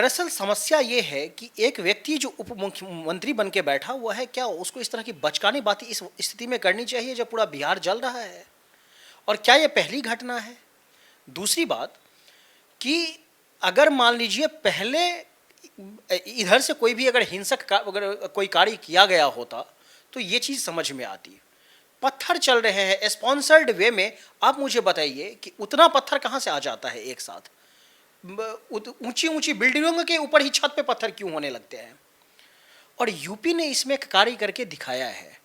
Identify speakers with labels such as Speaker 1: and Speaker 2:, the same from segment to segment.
Speaker 1: दरअसल समस्या ये है कि एक व्यक्ति जो उप मुख्यमंत्री बन के बैठा हुआ है, क्या उसको इस तरह की बचकानी बातें इस स्थिति में करनी चाहिए जब पूरा बिहार जल रहा है? और क्या ये पहली घटना है? दूसरी बात कि अगर मान लीजिए पहले इधर से कोई भी अगर अगर कोई कार्य किया गया होता तो ये चीज़ समझ में आती। पत्थर चल रहे हैं स्पॉन्सर्ड वे में, आप मुझे बताइए कि उतना पत्थर कहाँ से आ जाता है एक साथ? ऊंची ऊंची बिल्डिंगों के ऊपर ही छत पे पत्थर क्यों होने लगते हैं? और यूपी ने इसमें एक कार्य करके दिखाया है।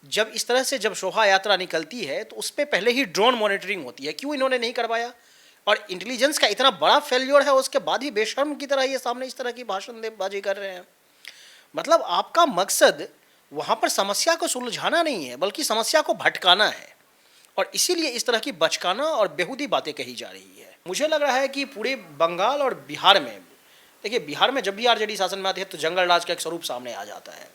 Speaker 1: जब इस तरह से जब शोभा यात्रा निकलती है तो उस पर पहले ही ड्रोन मॉनिटरिंग होती है, क्यों इन्होंने नहीं करवाया? और इंटेलिजेंस का इतना बड़ा फेल्योर है, उसके बाद भी बेशर्म की तरह ये सामने इस तरह की भाषणबाजी कर रहे हैं। मतलब आपका मकसद वहां पर समस्या को सुलझाना नहीं है, बल्कि समस्या को भटकाना है, और इसीलिए इस तरह की बचकाना और बेहूदी बातें कही जा रही है। मुझे लग रहा है कि पूरे बंगाल और बिहार में, देखिए बिहार में जब भी आरजेडी शासन में आती है तो जंगल राज का एक स्वरूप सामने आ जाता है।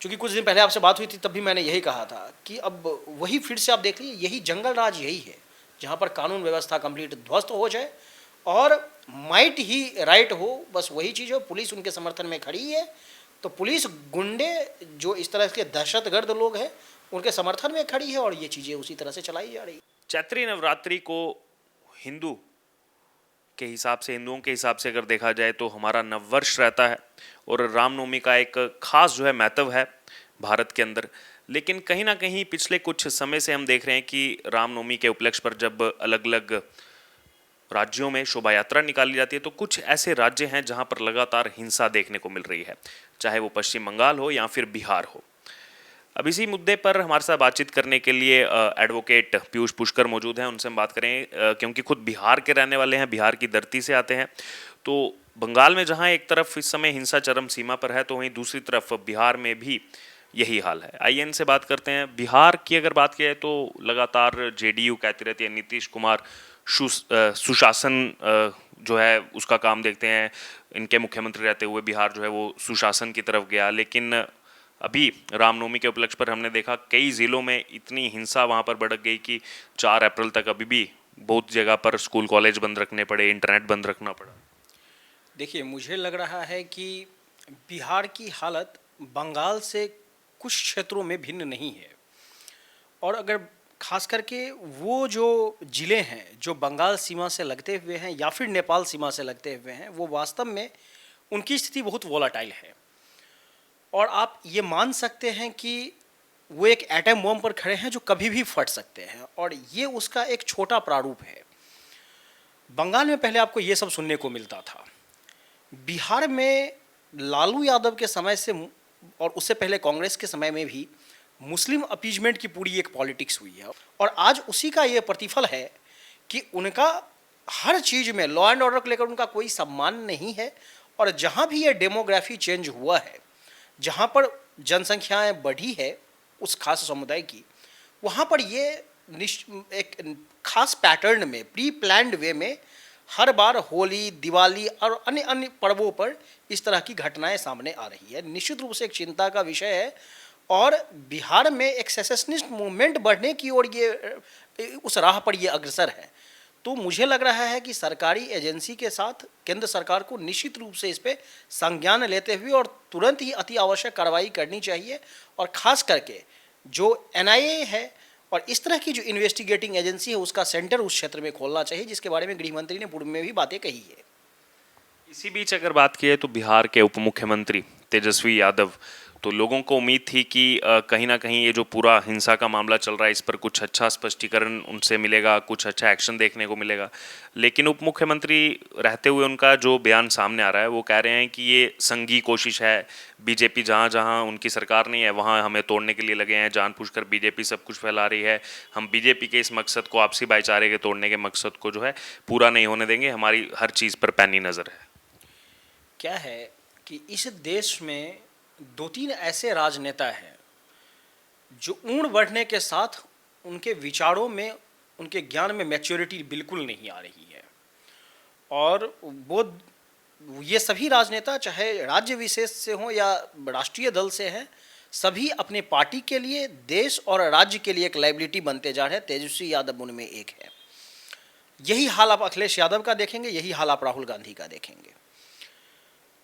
Speaker 1: क्योंकि कुछ दिन पहले आपसे बात हुई थी तब भी मैंने यही कहा था कि अब वही फिर से आप देख लीजिए, यही जंगल राज यही है जहाँ पर कानून व्यवस्था कंप्लीट ध्वस्त हो जाए और माइट ही राइट हो, बस वही चीज़ हो। पुलिस उनके समर्थन में खड़ी है तो पुलिस गुंडे जो इस तरह के दहशतगर्द लोग हैं उनके समर्थन में खड़ी है और ये चीज़ें उसी तरह से चलाई जा रही।
Speaker 2: चैत्री नवरात्रि को हिंदुओं के हिसाब से अगर देखा जाए तो हमारा नववर्ष रहता है और रामनवमी का एक खास जो है महत्व है भारत के अंदर। लेकिन कहीं ना कहीं पिछले कुछ समय से हम देख रहे हैं कि रामनवमी के उपलक्ष्य पर जब अलग अलग राज्यों में शोभा यात्रा निकाली जाती है तो कुछ ऐसे राज्य हैं जहां पर लगातार हिंसा देखने को मिल रही है, चाहे वो पश्चिम बंगाल हो या फिर बिहार हो। अब इसी मुद्दे पर हमारे साथ बातचीत करने के लिए एडवोकेट पीयूष पुष्कर मौजूद हैं। उनसे हम बात करें क्योंकि खुद बिहार के रहने वाले हैं, बिहार की धरती से आते हैं। तो बंगाल में जहां एक तरफ इस समय हिंसा चरम सीमा पर है तो वहीं दूसरी तरफ बिहार में भी यही हाल है। आइए इनसे बात करते हैं। बिहार की अगर बात की जाए तो लगातार जेडीयू कहती रहती है, नीतीश कुमार सुशासन जो है उसका काम देखते हैं। इनके मुख्यमंत्री रहते हुए बिहार जो है वो सुशासन की तरफ गया। लेकिन अभी रामनवमी के उपलक्ष्य पर हमने देखा कई जिलों में इतनी हिंसा वहां पर भड़क गई कि 4 अप्रैल तक अभी भी बहुत जगह पर स्कूल कॉलेज बंद रखने पड़े, इंटरनेट बंद रखना पड़ा।
Speaker 1: देखिए, मुझे लग रहा है कि बिहार की हालत बंगाल से कुछ क्षेत्रों में भिन्न नहीं है। और अगर खास करके वो जो ज़िले हैं जो बंगाल सीमा से लगते हुए हैं या फिर नेपाल सीमा से लगते हुए हैं, वो वास्तव में उनकी स्थिति बहुत वोलाटाइल है। और आप ये मान सकते हैं कि वो एक एटम बम पर खड़े हैं जो कभी भी फट सकते हैं, और ये उसका एक छोटा प्रारूप है। बंगाल में पहले आपको ये सब सुनने को मिलता था। बिहार में लालू यादव के समय से और उससे पहले कांग्रेस के समय में भी मुस्लिम अपीजमेंट की पूरी एक पॉलिटिक्स हुई है, और आज उसी का ये प्रतिफल है कि उनका हर चीज़ में लॉ एंड ऑर्डर को लेकर उनका कोई सम्मान नहीं है। और जहाँ भी ये डेमोग्राफी चेंज हुआ है, जहाँ पर जनसंख्याएं बढ़ी है उस खास समुदाय की, वहाँ पर ये एक खास पैटर्न में प्री प्लान्ड वे में हर बार होली, दिवाली और अन्य अन्य पर्वों पर इस तरह की घटनाएं सामने आ रही है। निश्चित रूप से एक चिंता का विषय है, और बिहार में एक सेसेशनिस्ट मूवमेंट बढ़ने की ओर ये उस राह पर ये अग्रसर है। तो मुझे लग रहा है कि सरकारी एजेंसी के साथ केंद्र सरकार को निश्चित रूप से इस पर संज्ञान लेते हुए और तुरंत ही अति आवश्यक कार्रवाई करनी चाहिए। और ख़ास करके जो एनआईए है और इस तरह की जो इन्वेस्टिगेटिंग एजेंसी है उसका सेंटर उस क्षेत्र में खोलना चाहिए, जिसके बारे में गृह मंत्री ने पूर्व में भी बातें कही है।
Speaker 2: इसी बीच अगर बात की है तो बिहार के उप मुख्यमंत्री तेजस्वी यादव, तो लोगों को उम्मीद थी कि कहीं ना कहीं ये जो पूरा हिंसा का मामला चल रहा है इस पर कुछ अच्छा स्पष्टीकरण उनसे मिलेगा, कुछ अच्छा एक्शन देखने को मिलेगा। लेकिन उप मुख्यमंत्री रहते हुए उनका जो बयान सामने आ रहा है वो कह रहे हैं कि ये संघी कोशिश है, बीजेपी जहाँ जहाँ उनकी सरकार नहीं है वहाँ हमें तोड़ने के लिए लगे हैं, जानबूझकर बीजेपी सब कुछ फैला रही है। हम बीजेपी के इस मकसद को, आपसी भाईचारे के तोड़ने के मकसद को जो है पूरा नहीं होने देंगे, हमारी हर चीज़ पर पैनी नज़र है।
Speaker 1: क्या है कि इस देश में 2-3 ऐसे राजनेता हैं जो ऊंड बढ़ने के साथ उनके विचारों में, उनके ज्ञान में मैच्योरिटी बिल्कुल नहीं आ रही है। और वो ये सभी राजनेता चाहे राज्य विशेष से हों या राष्ट्रीय दल से हैं, सभी अपने पार्टी के लिए, देश और राज्य के लिए एक लाइबिलिटी बनते जा रहे हैं। तेजस्वी यादव उनमें एक है। यही हाल आप अखिलेश यादव का देखेंगे, यही हाल आप राहुल गांधी का देखेंगे।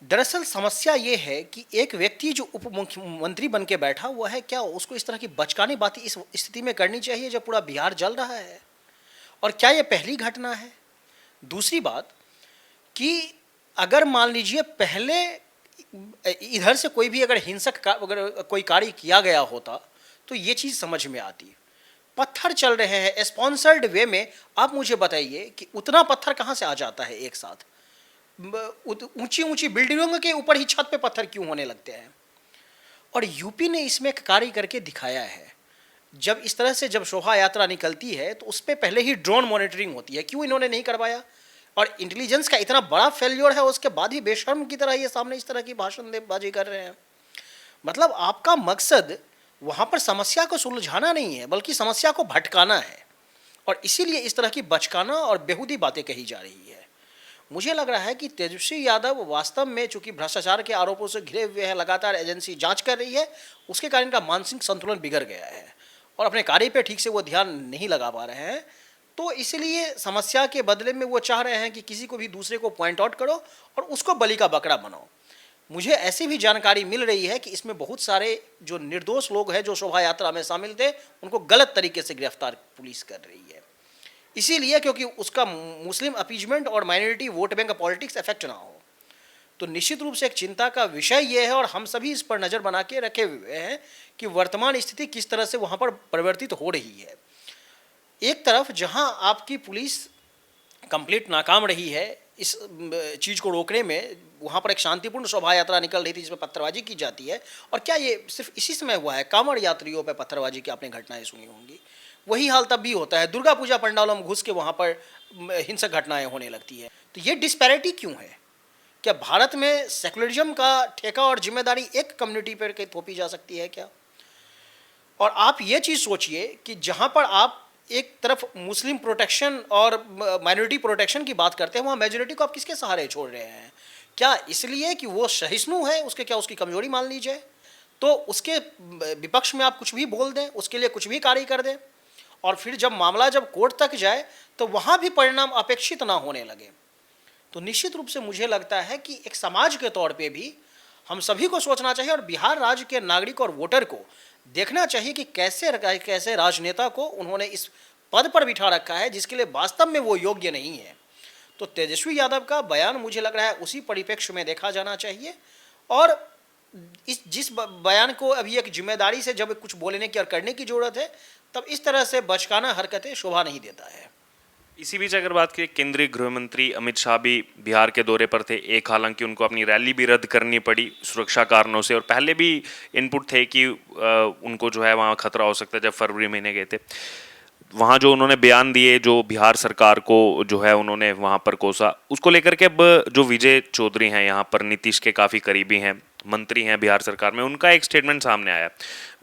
Speaker 1: दरअसल समस्या ये है कि एक व्यक्ति जो उप मुख्यमंत्री बन के बैठा हुआ है, क्या उसको इस तरह की बचकानी बातें इस स्थिति में करनी चाहिए जब पूरा बिहार जल रहा है? और क्या ये पहली घटना है? दूसरी बात कि अगर मान लीजिए पहले इधर से कोई भी अगर अगर कोई कार्य किया गया होता तो ये चीज़ समझ में आती। पत्थर चल रहे हैं स्पॉन्सर्ड वे में, आप मुझे बताइए कि उतना पत्थर कहाँ से आ जाता है एक साथ? ऊंची ऊंची बिल्डिंगों के ऊपर ही छत पे पत्थर क्यों होने लगते हैं? और यूपी ने इसमें एक कार्य करके दिखाया है। जब इस तरह से जब शोभा यात्रा निकलती है तो उस पर पहले ही ड्रोन मॉनिटरिंग होती है, क्यों इन्होंने नहीं करवाया? और इंटेलिजेंस का इतना बड़ा फेल्योर है, उसके बाद भी बेशर्म की तरह ये सामने इस तरह की भाषणबाजी कर रहे हैं। मतलब आपका मकसद वहाँ पर समस्या को सुलझाना नहीं है, बल्कि समस्या को भटकाना है, और इसीलिए इस तरह की बचकाना और बेहूदी बातें कही जा रही है। मुझे लग रहा है कि तेजस्वी यादव वास्तव में चूंकि भ्रष्टाचार के आरोपों से घिरे हुए हैं, लगातार एजेंसी जांच कर रही है, उसके कारण का मानसिक संतुलन बिगड़ गया है और अपने कार्य पे ठीक से वो ध्यान नहीं लगा पा रहे हैं। तो इसलिए समस्या के बदले में वो चाह रहे हैं कि किसी को भी दूसरे को पॉइंट आउट करो और उसको बलि का बकरा बनाओ। मुझे ऐसी भी जानकारी मिल रही है कि इसमें बहुत सारे जो निर्दोष लोग हैं जो शोभा यात्रा में शामिल थे, उनको गलत तरीके से गिरफ्तार पुलिस कर रही है, इसीलिए क्योंकि उसका मुस्लिम अपीजमेंट और माइनॉरिटी वोट बैंक का पॉलिटिक्स इफेक्ट ना हो। तो निश्चित रूप से एक चिंता का विषय ये है और हम सभी इस पर नज़र बना के रखे हुए हैं कि वर्तमान स्थिति किस तरह से वहाँ पर परिवर्तित हो रही है। एक तरफ जहाँ आपकी पुलिस कंप्लीट नाकाम रही है इस चीज़ को रोकने में, वहाँ पर एक शांतिपूर्ण शोभा यात्रा निकल रही थी जिसमें पत्थरबाजी की जाती है, और क्या ये सिर्फ इसी समय हुआ है? कांवड़ यात्रियों पर पत्थरबाजी की आपने घटनाएं सुनी होंगी, वही हाल तब भी होता है। दुर्गा पूजा पंडालों में घुस के वहाँ पर हिंसक घटनाएं होने लगती है। तो ये डिस्पैरिटी क्यों है? क्या भारत में सेकुलरिज्म का ठेका और जिम्मेदारी एक कम्युनिटी पर थोपी जा सकती है क्या? और आप ये चीज़ सोचिए कि जहाँ पर आप एक तरफ मुस्लिम प्रोटेक्शन और माइनॉरिटी प्रोटेक्शन की बात करते हैं, वहाँ मेजोरिटी को आप किसके सहारे छोड़ रहे हैं? क्या इसलिए कि वो सहिष्णु है, उसके क्या उसकी कमजोरी मान ली जाए, तो उसके विपक्ष में आप कुछ भी बोल दें, उसके लिए कुछ भी कार्य कर दें, और फिर जब मामला जब कोर्ट तक जाए तो वहाँ भी परिणाम अपेक्षित ना होने लगे? तो निश्चित रूप से मुझे लगता है कि एक समाज के तौर पे भी हम सभी को सोचना चाहिए और बिहार राज्य के नागरिक और वोटर को देखना चाहिए कि कैसे कैसे राजनेता को उन्होंने इस पद पर बिठा रखा है जिसके लिए वास्तव में वो योग्य नहीं है। तो तेजस्वी यादव का बयान मुझे लग रहा है उसी परिप्रेक्ष्य में देखा जाना चाहिए, और इस जिस बयान को अभी एक जिम्मेदारी से जब कुछ बोलने की और करने की ज़रूरत है, तब इस तरह से बचकाना हरकतें शोभा नहीं देता है।
Speaker 2: इसी बीच अगर बात करें, केंद्रीय गृह मंत्री अमित शाह भी बिहार के दौरे पर थे। एक हालांकि उनको अपनी रैली भी रद्द करनी पड़ी सुरक्षा कारणों से, और पहले भी इनपुट थे कि उनको जो है वहाँ खतरा हो सकता है। जब फरवरी महीने गए थे, वहाँ जो उन्होंने बयान दिए, जो बिहार सरकार को जो है उन्होंने वहाँ पर कोसा, उसको लेकर के अब जो विजय चौधरी हैं, यहाँ पर नीतीश के काफ़ी करीबी हैं, मंत्री हैं बिहार सरकार में, उनका एक स्टेटमेंट सामने आया।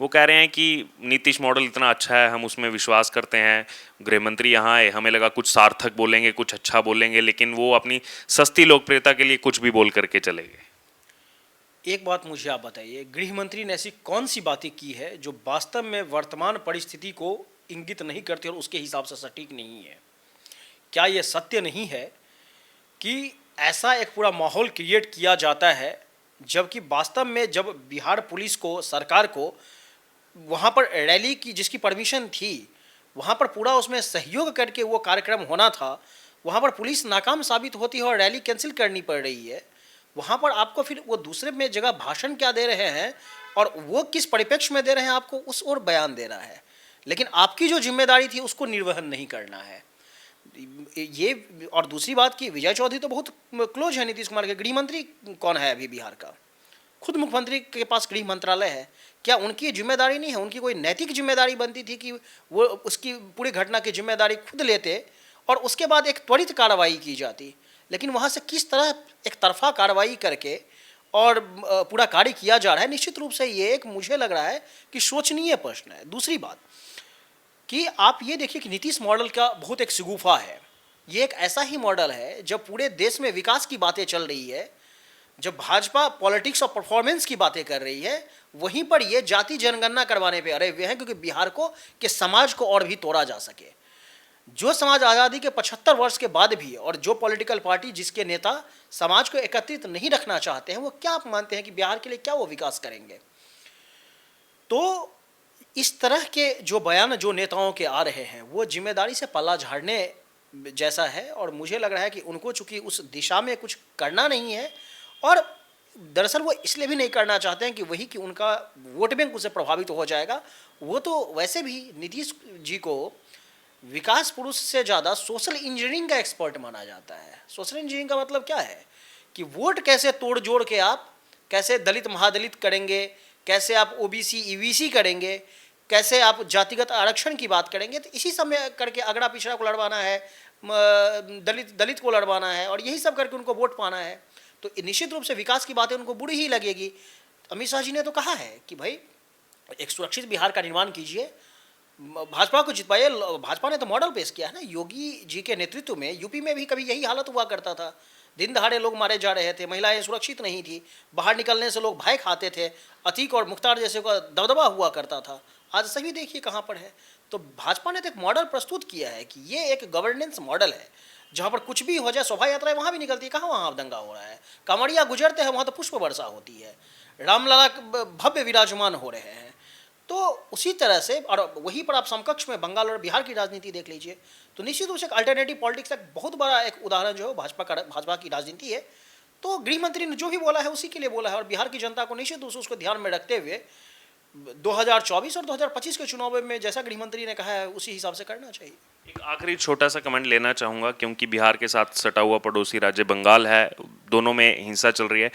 Speaker 2: वो कह रहे हैं कि नीतीश मॉडल इतना अच्छा है, हम उसमें विश्वास करते हैं। गृह मंत्री यहाँ आए, हमें लगा कुछ सार्थक बोलेंगे, कुछ अच्छा बोलेंगे, लेकिन वो अपनी सस्ती लोकप्रियता के लिए कुछ भी बोल करके चले गए।
Speaker 1: एक बात मुझे आप बताइए, गृह मंत्री ने ऐसी कौन सी बातें की है जो वास्तव में वर्तमान परिस्थिति को इंगित नहीं करती और उसके हिसाब से सटीक नहीं है? क्या यह सत्य नहीं है कि ऐसा एक पूरा माहौल क्रिएट किया जाता है, जबकि वास्तव में जब बिहार पुलिस को, सरकार को वहाँ पर रैली की जिसकी परमिशन थी, वहाँ पर पूरा उसमें सहयोग करके वो कार्यक्रम होना था, वहाँ पर पुलिस नाकाम साबित होती है और रैली कैंसिल करनी पड़ रही है, वहाँ पर आपको फिर वो दूसरे में जगह भाषण क्या दे रहे हैं और वो किस परिप्रेक्ष्य में दे रहे हैं, आपको उस और बयान दे रहा है, लेकिन आपकी जो जिम्मेदारी थी उसको निर्वहन नहीं करना है ये। और दूसरी बात कि विजय चौधरी तो बहुत क्लोज है नीतीश कुमार के। गृह मंत्री कौन है अभी बिहार का? खुद मुख्यमंत्री के पास गृह मंत्रालय है। क्या उनकी जिम्मेदारी नहीं है? उनकी कोई नैतिक जिम्मेदारी बनती थी कि वो उसकी पूरी घटना की जिम्मेदारी खुद लेते और उसके बाद एक त्वरित कार्रवाई की जाती, लेकिन वहाँ से किस तरह एक तरफा कार्रवाई करके और पूरा कार्य किया जा रहा है। निश्चित रूप से ये एक मुझे लग रहा है कि शोचनीय प्रश्न है। दूसरी बात कि आप ये देखिए कि नीतीश मॉडल का बहुत एक शगुफा है। ये एक ऐसा ही मॉडल है जब पूरे देश में विकास की बातें चल रही है, जब भाजपा पॉलिटिक्स और परफॉर्मेंस की बातें कर रही है, वहीं पर ये जाति जनगणना करवाने पे अड़े हुए हैं क्योंकि बिहार को के समाज को और भी तोड़ा जा सके। जो समाज आज़ादी के 75 वर्ष के बाद भी और जो पॉलिटिकल पार्टी जिसके नेता समाज को एकत्रित नहीं रखना चाहते हैं, वो क्या आप मानते हैं कि बिहार के लिए क्या वो विकास करेंगे? तो इस तरह के जो बयान जो नेताओं के आ रहे हैं वो जिम्मेदारी से पल्ला झाड़ने जैसा है, और मुझे लग रहा है कि उनको चूंकि उस दिशा में कुछ करना नहीं है, और दरअसल वो इसलिए भी नहीं करना चाहते हैं कि वही कि उनका वोट बैंक उससे प्रभावित हो जाएगा। वो तो वैसे भी नीतीश जी को विकास पुरुष से ज़्यादा सोशल इंजीनियरिंग का एक्सपर्ट माना जाता है। सोशल इंजीनियरिंग का मतलब क्या है कि वोट कैसे तोड़ जोड़ के आप कैसे दलित महादलित करेंगे, कैसे आप ओबीसी ईवीसी करेंगे, कैसे आप जातिगत आरक्षण की बात करेंगे। तो इसी समय करके अगड़ा पिछड़ा को लड़वाना है, दलित को लड़वाना है, और यही सब करके उनको वोट पाना है। तो निश्चित रूप से विकास की बातें उनको बुरी ही लगेगी। अमित शाह जी ने तो कहा है कि भाई एक सुरक्षित बिहार का निर्माण कीजिए, भाजपा को जितवाइए। भाजपा ने तो मॉडल पेश किया है ना, योगी जी के नेतृत्व में यूपी में भी कभी यही हालत हुआ करता था। दिन दहाड़े लोग मारे जा रहे थे, महिलाएं सुरक्षित नहीं थी, बाहर निकलने से लोग भय खाते थे, अतीक और मुख्तार जैसे का दबदबा हुआ करता था। आज सभी देखिए कहाँ पर है। तो भाजपा ने तो एक मॉडल प्रस्तुत किया है कि ये एक गवर्नेंस मॉडल है, जहाँ पर कुछ भी हो जाए, शोभा यात्राएं वहाँ भी निकलती है, कहाँ वहाँ दंगा हो रहा है, कांवड़िया गुजरते हैं वहाँ तो पुष्प वर्षा होती है, रामलला भव्य विराजमान हो रहे हैं। तो उसी तरह से, और वहीं पर आप समकक्ष में बंगाल और बिहार की राजनीति देख लीजिए, तो निश्चित रूप से अल्टरनेटिव पॉलिटिक्स का बहुत बड़ा एक उदाहरण जो है भाजपा की राजनीति है। तो गृह मंत्री ने जो भी बोला है उसी के लिए बोला है, और बिहार की जनता को निश्चित रूप से उसको ध्यान में रखते हुए 2024 और 2025 के चुनाव में जैसा गृह मंत्री ने कहा है उसी हिसाब से करना चाहिए।
Speaker 2: एक आखिरी छोटा सा कमेंट लेना चाहूँगा, क्योंकि बिहार के साथ सटा हुआ पड़ोसी राज्य बंगाल है, दोनों में हिंसा चल रही है।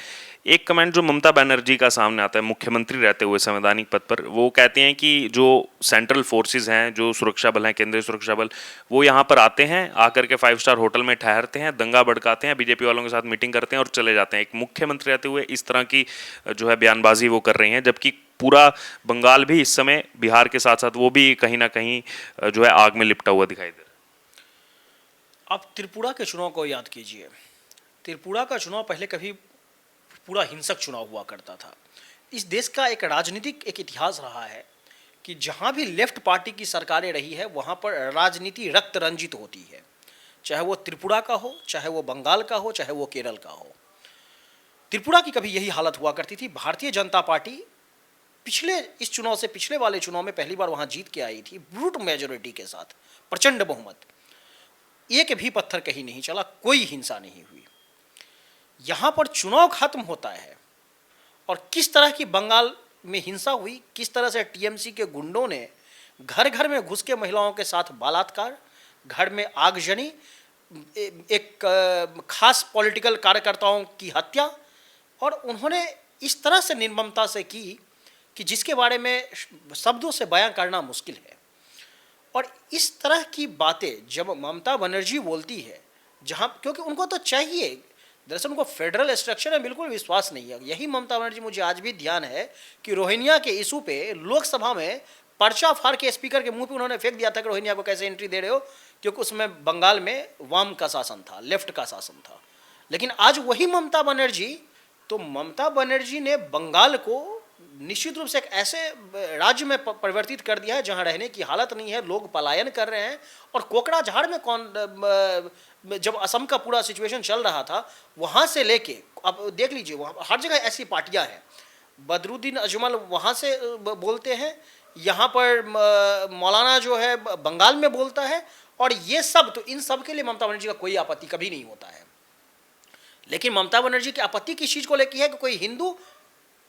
Speaker 2: एक कमेंट जो ममता बनर्जी का सामने आता है मुख्यमंत्री रहते हुए संवैधानिक पद पर, वो कहते हैं कि जो सेंट्रल फोर्सेस हैं, जो सुरक्षा बल हैं, केंद्रीय सुरक्षा बल, वो यहाँ पर आते हैं, आकर के 5 स्टार होटल में ठहरते हैं, दंगा भड़काते हैं, बीजेपी वालों के साथ मीटिंग करते हैं और चले जाते हैं। एक मुख्यमंत्री रहते हुए इस तरह की जो है बयानबाजी वो कर रही हैं, जबकि पूरा बंगाल भी इस समय बिहार के साथ साथ वो भी कहीं ना कहीं जो है आग में लिपटा हुआ दिखाई दे रहा है।
Speaker 1: आप त्रिपुरा के चुनाव को याद कीजिए। त्रिपुरा का चुनाव पहले कभी पूरा हिंसक चुनाव हुआ करता था। इस देश का एक राजनीतिक एक इतिहास रहा है कि जहाँ भी लेफ्ट पार्टी की सरकारें रही है वहाँ पर राजनीति रक्त रंजित होती है, चाहे वो त्रिपुरा का हो, चाहे वो बंगाल का हो, चाहे वो केरल का हो। त्रिपुरा की कभी यही हालत हुआ करती थी। भारतीय जनता पार्टी इस चुनाव से पिछले वाले चुनाव में पहली बार वहाँ जीत के आई थी, ब्रूट मेजोरिटी के साथ, प्रचंड बहुमत। एक भी पत्थर कहीं नहीं चला, कोई हिंसा नहीं हुई। यहाँ पर चुनाव खत्म होता है और किस तरह की बंगाल में हिंसा हुई, किस तरह से टीएमसी के गुंडों ने घर घर में घुस के महिलाओं के साथ बलात्कार, घर में आगजनी, एक खास पॉलिटिकल कार्यकर्ताओं की हत्या, और उन्होंने इस तरह से निर्ममता से की कि जिसके बारे में शब्दों से बयां करना मुश्किल है। और इस तरह की बातें जब ममता बनर्जी बोलती है, जहां क्योंकि उनको तो चाहिए, दरअसल उनको फेडरल स्ट्रक्चर में बिल्कुल विश्वास नहीं है। यही ममता बनर्जी, मुझे आज भी ध्यान है कि रोहिंग्या के इशू पे लोकसभा में पर्चा फाड़ के स्पीकर के मुंह पे उन्होंने फेंक दिया था कि रोहिंग्या को कैसे एंट्री दे रहे हो, क्योंकि उसमें बंगाल में वाम का शासन था, लेफ्ट का शासन था। लेकिन आज वही ममता बनर्जी, तो ममता बनर्जी ने बंगाल को निश्चित रूप से एक ऐसे राज्य में परिवर्तित कर दिया है जहां रहने की हालत नहीं है, लोग पलायन कर रहे हैं। और कोकराझाड़ में जब असम का पूरा सिचुएशन चल रहा था, वहां से लेके अब देख लीजिए, वहाँ हर जगह ऐसी पार्टियां हैं। बदरुद्दीन अजमल वहां से बोलते हैं, यहाँ पर मौलाना जो है बंगाल में बोलता है, और ये सब, तो इन सब के लिए ममता बनर्जी का कोई आपत्ति कभी नहीं होता है। लेकिन ममता बनर्जी की आपत्ति किस चीज़ को लेकर है कि कोई हिंदू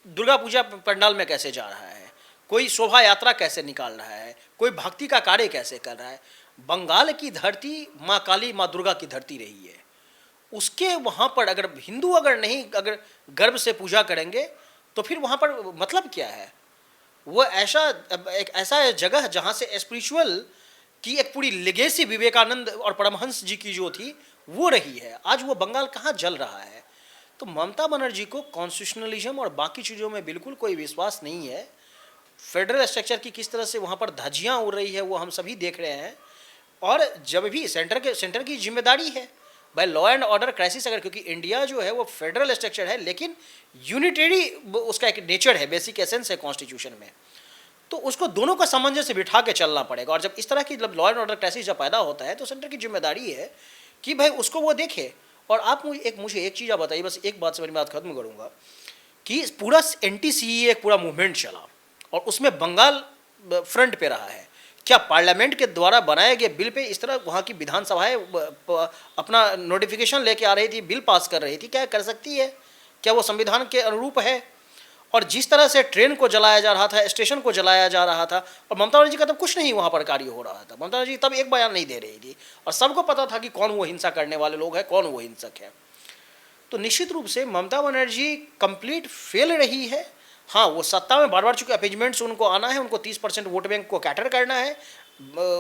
Speaker 1: दुर्गा पूजा पंडाल में कैसे जा रहा है, कोई शोभा यात्रा कैसे निकाल रहा है, कोई भक्ति का कार्य कैसे कर रहा है। बंगाल की धरती माँ काली, माँ दुर्गा की धरती रही है। उसके वहाँ पर अगर हिंदू अगर गर्व से पूजा करेंगे तो फिर वहाँ पर मतलब क्या है? वो एक ऐसा जगह जहाँ से स्पिरिचुअल की एक पूरी लेगेसी विवेकानंद और परमहंस जी की जो थी वो रही है। आज वो बंगाल कहाँ जल रहा है? तो ममता बनर्जी को कॉन्स्टिट्यूशनलिज्म और बाकी चीज़ों में बिल्कुल कोई विश्वास नहीं है। फेडरल स्ट्रक्चर की किस तरह से वहाँ पर धज्जियाँ उड़ रही है वो हम सभी देख रहे हैं। और जब भी सेंटर की जिम्मेदारी है भाई, लॉ एंड ऑर्डर क्राइसिस, अगर, क्योंकि इंडिया जो है वो फेडरल स्ट्रक्चर है लेकिन यूनिटरी उसका एक नेचर है, बेसिक एसेंस है कॉन्स्टिट्यूशन में। तो उसको दोनों का सामंजस्य बिठा के चलना पड़ेगा। और जब इस तरह की लॉ एंड ऑर्डर क्राइसिस जब पैदा होता है तो सेंटर की जिम्मेदारी है कि भाई उसको वो देखे। और आप मुझे एक चीज़ आप बताइए, बस एक बात से मेरी बात खत्म करूँगा, कि पूरा NTCE एक पूरा मूवमेंट चला और उसमें बंगाल फ्रंट पे रहा है। क्या पार्लियामेंट के द्वारा बनाए गए बिल पे इस तरह वहाँ की विधानसभाएं अपना नोटिफिकेशन लेके आ रही थी, बिल पास कर रही थी? क्या कर सकती है? क्या वो संविधान के अनुरूप है? और जिस तरह से ट्रेन को जलाया जा रहा था, स्टेशन को जलाया जा रहा था, और ममता बनर्जी का तब कुछ नहीं वहाँ पर कार्य हो रहा था। ममता बनर्जी तब एक बयान नहीं दे रही थी और सबको पता था कि कौन वो हिंसा करने वाले लोग हैं, कौन वो हिंसक है। तो निश्चित रूप से ममता बनर्जी कंप्लीट फेल रही है। हाँ, वो सत्ता में बार बार चूंकि अपीजमेंट्स उनको आना है, उनको 30% वोट बैंक को कैटर करना है।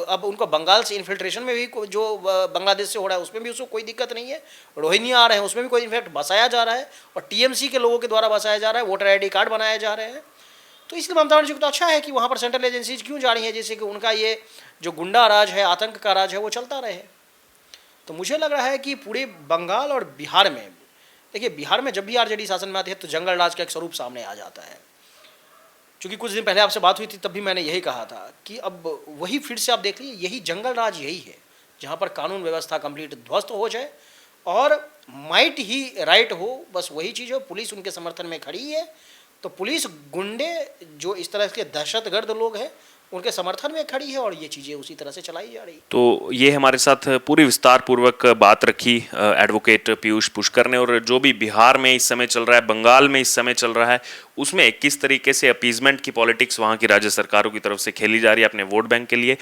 Speaker 1: अब उनको बंगाल से इन्फिल्ट्रेशन में भी जो बांग्लादेश से हो रहा है उसमें भी उसको कोई दिक्कत नहीं है। रोहिंग्या आ रहे हैं उसमें भी कोई इन्फेक्ट बसाया जा रहा है और TMC के लोगों के द्वारा बसाया जा रहा है, वोटर ID कार्ड बनाए जा रहे हैं। तो इसलिए ममता बनर्जी को तो अच्छा है कि वहाँ पर सेंट्रल एजेंसीज क्यों जा रही हैं, जैसे कि उनका ये जो गुंडा राज है, आतंक का राज है, वो चलता रहे। तो मुझे लग रहा है कि पूरे बंगाल और बिहार में, देखिए बिहार में जब भी RJD शासन में आती है तो जंगल राज का एक स्वरूप सामने आ जाता है। क्योंकि कुछ दिन पहले आपसे बात हुई थी तब भी मैंने यही कहा था कि अब वही फिर से आप देख लीजिए, यही जंगल राज यही है जहाँ पर कानून व्यवस्था कंप्लीट ध्वस्त हो जाए और माइट ही राइट हो, बस वही चीज़ हो। पुलिस उनके समर्थन में खड़ी है तो पुलिस गुंडे जो इस तरह के दहशतगर्द लोग हैं उनके समर्थन में खड़ी है और ये चीज़ें उसी तरह से चलाई जा रही।
Speaker 2: तो ये हमारे साथ पूरी विस्तार पूर्वक बात रखी एडवोकेट पीयूष पुष्कर ने, और जो भी बिहार में इस समय चल रहा है, बंगाल में इस समय चल रहा है, उसमें किस तरीके से अपीजमेंट की पॉलिटिक्स वहाँ की राज्य सरकारों की तरफ से खेली जा रही है अपने वोट बैंक के लिए,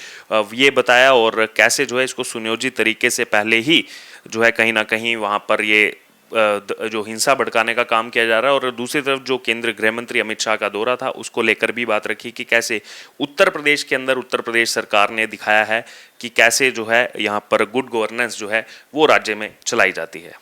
Speaker 2: ये बताया। और कैसे जो है इसको सुनियोजित तरीके से पहले ही जो है कहीं ना कहीं वहाँ पर ये जो हिंसा भड़काने का काम किया जा रहा है। और दूसरी तरफ जो केंद्रीय गृह मंत्री अमित शाह का दौरा था उसको लेकर भी बात रखी कि कैसे उत्तर प्रदेश के अंदर उत्तर प्रदेश सरकार ने दिखाया है कि कैसे जो है यहाँ पर गुड गवर्नेंस जो है वो राज्य में चलाई जाती है।